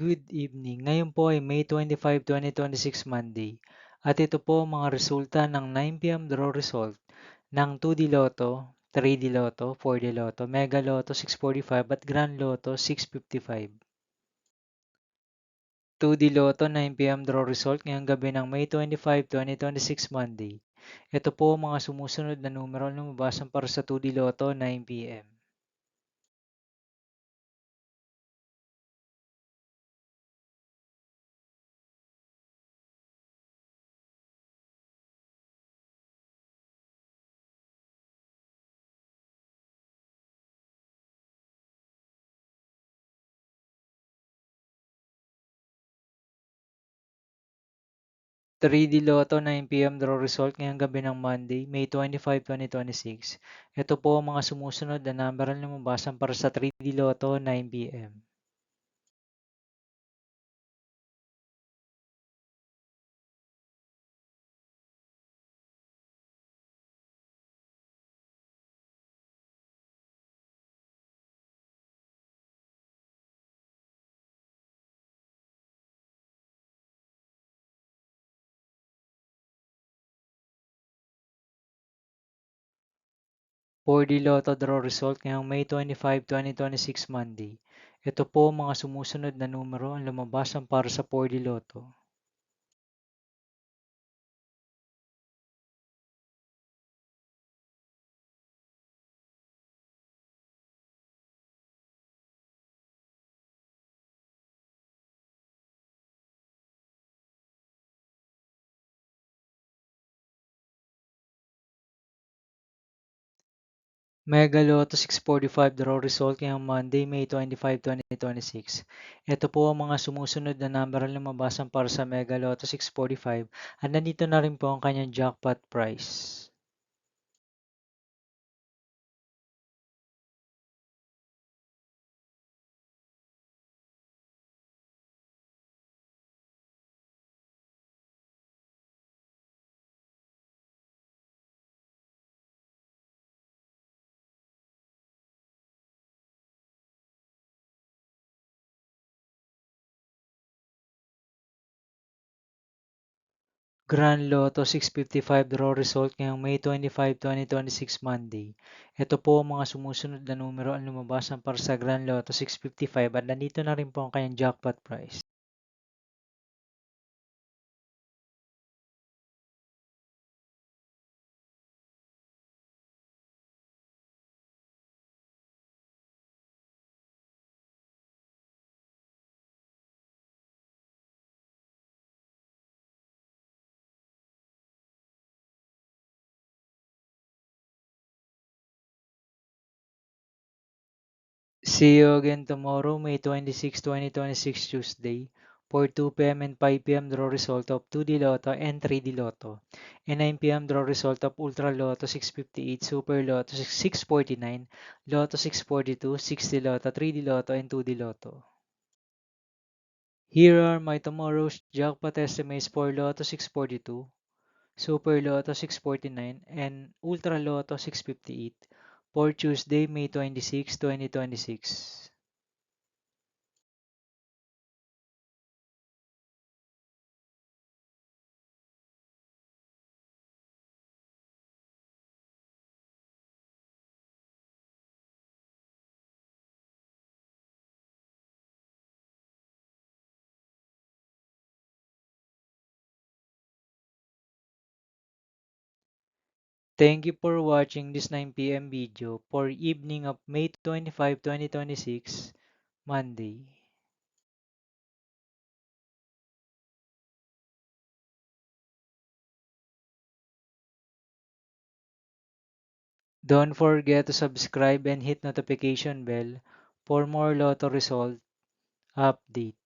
Good evening. Ngayon po ay May 25, 2026 Monday. At ito po ang mga resulta ng 9 p.m. draw result ng 2D Lotto, 3D Lotto, 4D Lotto, Mega Lotto 645 at Grand Lotto 655. 2D Lotto 9 p.m. draw result ngayong gabi ng May 25, 2026 Monday. Ito po ang mga sumusunod na numero na lumabasan para sa 2D Lotto 9 p.m. 3D Lotto 9 p.m. draw result ngayong gabi ng Monday, May 25, 2026. Ito po ang mga sumusunod na number na lumabasan para sa 3D Lotto 9 p.m. 4D Lotto draw result ngayong May 25, 2026 Monday. Ito po ang mga sumusunod na numero ang lumabasan para sa 4D Lotto. Mega Lotto 645 draw result ngayong Monday, May 25, 2026. Ito po ang mga sumusunod na number ang lumabasan para sa Mega Lotto 645 at nandito na rin po ang kanyang jackpot price. Grand Lotto 655 draw result ngayong May 25, 2026 Monday. Ito po ang mga sumusunod na numero ang lumabasan para sa Grand Lotto 655 at nandito na rin po ang kanyang jackpot price. See you again tomorrow, May 26, 2026 Tuesday for 2 p.m. and 5 p.m. draw result of 2D Lotto and 3D Lotto and 9 p.m. draw result of Ultra Lotto 658, Super Lotto 649, Lotto 642, 60 Lotto, 3D Lotto and 2D Lotto. Here are my tomorrow's jackpot estimates for Lotto 642, Super Lotto 649, and Ultra Lotto 658 for Tuesday, May 26, 2026. Thank you for watching this 9 p.m. video for evening of May 25, 2026, Monday. Don't forget to subscribe and hit notification bell for more Lotto result update.